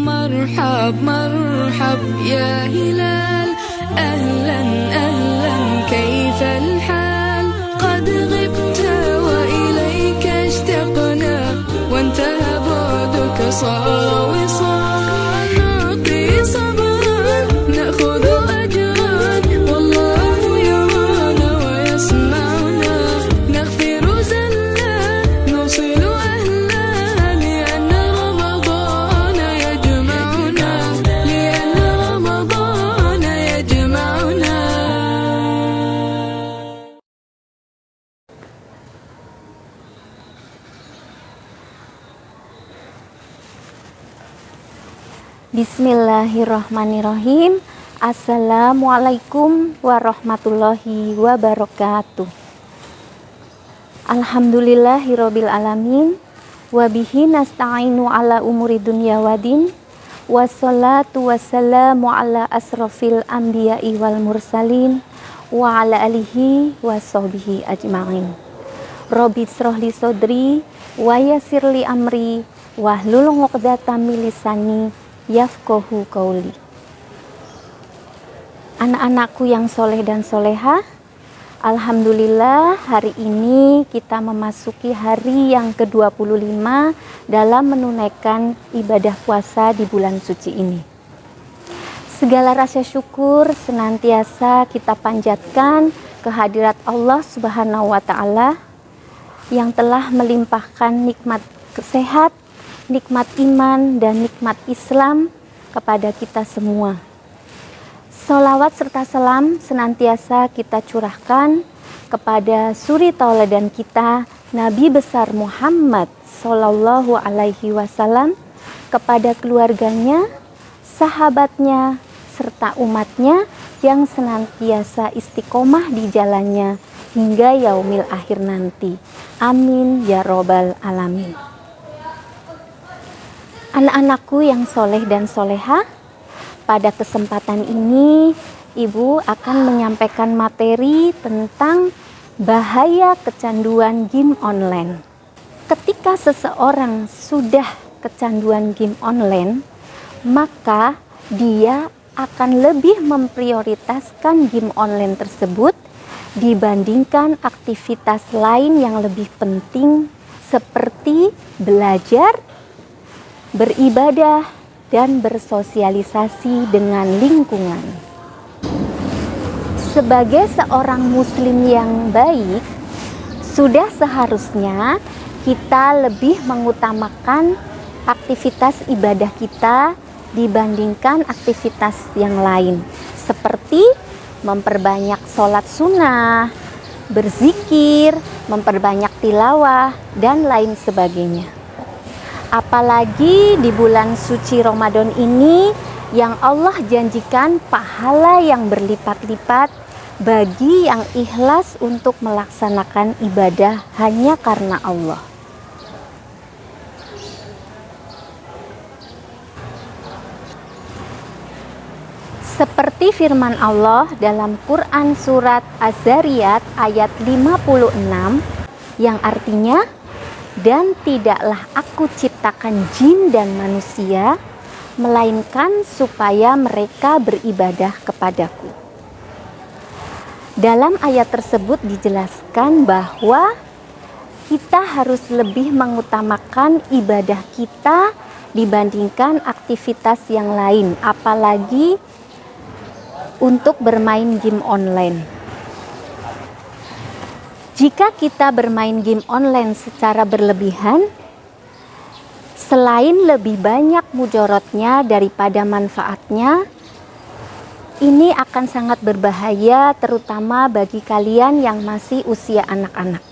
مرحب مرحب يا هلال أهلا أهلا كيف الحال قد غبت وإليك اشتقنا وانتهى بعدك صار وصال نعطي صبرا نأخذ أجرا والله يرانا ويسمعنا نغفر زلا نوصل أهلا لأن رمضان يجمعنا لأن رمضان يجمعنا. Bismillahirrahmanirrahim. Assalamualaikum warahmatullahi wabarakatuh. Alhamdulillahirabbil alamin wa bihi nasta'inu ala umuri dunya wadin wassalatu wassalamu ala asrofil anbiya'i wal mursalin wa ala alihi wa sahbihi ajma'in. Rabbi shrahli sodri wa yassirli amri wahlul 'uqdatam min lisani yafqahu qauli. Anak-anakku yang soleh dan soleha, alhamdulillah hari ini kita memasuki hari yang ke-25 dalam menunaikan ibadah puasa di bulan suci ini. Segala rasa syukur senantiasa kita panjatkan kehadirat Allah Subhanahu wa Ta'ala yang telah melimpahkan nikmat sehat, nikmat iman dan nikmat Islam kepada kita semua. Sholawat serta salam senantiasa kita curahkan kepada suri tauladan kita Nabi besar Muhammad Sallallahu Alaihi Wasallam, kepada keluarganya, sahabatnya, serta umatnya yang senantiasa istiqomah di jalannya hingga yaumil akhir nanti. Amin ya robbal alamin. Anak-anakku yang soleh dan soleha, pada kesempatan ini Ibu akan menyampaikan materi tentang bahaya kecanduan game online. Ketika seseorang sudah kecanduan game online, maka dia akan lebih memprioritaskan game online tersebut dibandingkan aktivitas lain yang lebih penting seperti belajar, beribadah, dan bersosialisasi dengan lingkungan. Sebagai seorang muslim yang baik, sudah seharusnya kita lebih mengutamakan aktivitas ibadah kita dibandingkan aktivitas yang lain, seperti memperbanyak sholat sunnah, berzikir, memperbanyak tilawah, dan lain sebagainya. Apalagi di bulan suci Ramadan ini yang Allah janjikan pahala yang berlipat-lipat bagi yang ikhlas untuk melaksanakan ibadah hanya karena Allah. Seperti firman Allah dalam Quran surat Az-Zariyat ayat 56 yang artinya, dan tidaklah aku ciptakan jin dan manusia melainkan supaya mereka beribadah kepadaku. Dalam ayat tersebut dijelaskan bahwa kita harus lebih mengutamakan ibadah kita dibandingkan aktivitas yang lain, apalagi untuk bermain game online. Jika kita bermain game online secara berlebihan, selain lebih banyak mudorotnya daripada manfaatnya, ini akan sangat berbahaya terutama bagi kalian yang masih usia anak-anak.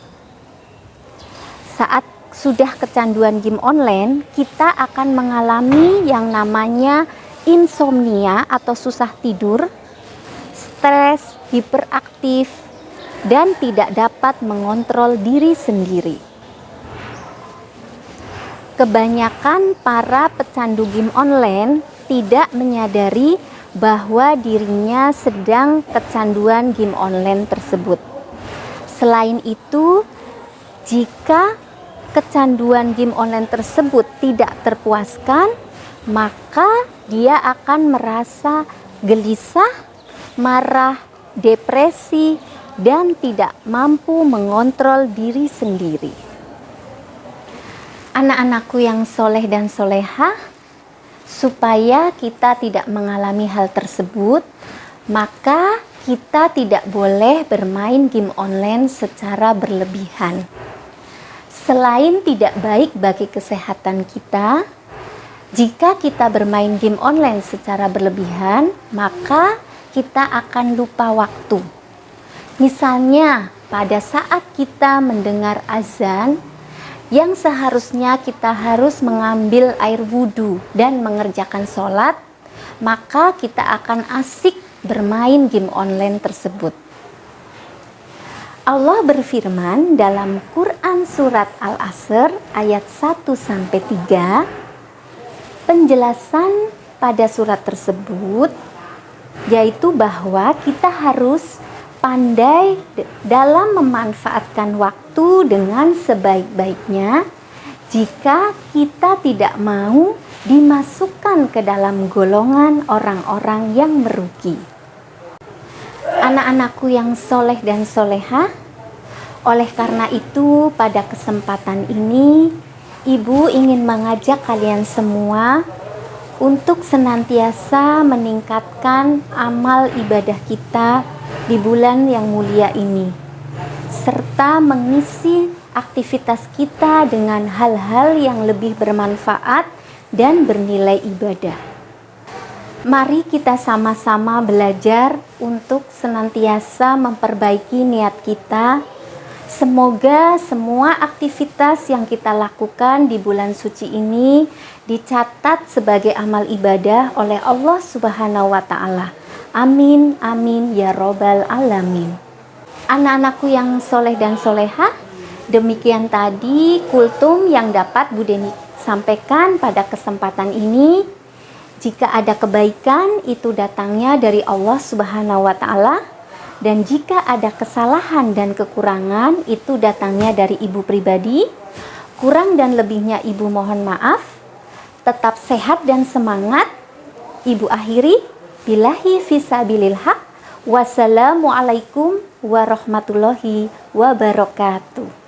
Saat sudah kecanduan game online, kita akan mengalami yang namanya insomnia atau susah tidur, stres, hiperaktif, dan tidak dapat mengontrol diri sendiri. Kebanyakan para pecandu game online tidak menyadari bahwa dirinya sedang kecanduan game online tersebut. Selain itu, jika kecanduan game online tersebut tidak terpuaskan, maka dia akan merasa gelisah, marah, depresi, dan tidak mampu mengontrol diri sendiri. Anak-anakku yang soleh dan solehah, supaya kita tidak mengalami hal tersebut, maka kita tidak boleh bermain game online secara berlebihan. Selain tidak baik bagi kesehatan kita, jika kita bermain game online secara berlebihan, maka kita akan lupa waktu. Misalnya, pada saat kita mendengar azan, yang seharusnya kita harus mengambil air wudhu dan mengerjakan sholat, maka kita akan asik bermain game online tersebut. Allah berfirman dalam Quran surat Al-Asr ayat 1-3, penjelasan pada surat tersebut yaitu bahwa kita harus pandai dalam memanfaatkan waktu dengan sebaik-baiknya jika kita tidak mau dimasukkan ke dalam golongan orang-orang yang merugi. Anak-anakku yang soleh dan solehah, oleh karena itu pada kesempatan ini Ibu ingin mengajak kalian semua untuk senantiasa meningkatkan amal ibadah kita di bulan yang mulia ini, serta mengisi aktivitas kita dengan hal-hal yang lebih bermanfaat dan bernilai ibadah. Mari kita sama-sama belajar untuk senantiasa memperbaiki niat kita. Semoga semua aktivitas yang kita lakukan di bulan suci ini dicatat sebagai amal ibadah oleh Allah Subhanahu wa Ta'ala. Amin, amin ya robbal alamin. Anak-anakku yang soleh dan solehah, demikian tadi kultum yang dapat Bu Deni sampaikan pada kesempatan ini. Jika ada kebaikan, itu datangnya dari Allah Subhanahu wa Ta'ala, dan jika ada kesalahan dan kekurangan, itu datangnya dari Ibu pribadi. Kurang dan lebihnya Ibu mohon maaf. Tetap sehat dan semangat. Ibu akhiri, billahi fisabilil haq. Wassalamualaikum warahmatullahi wabarakatuh.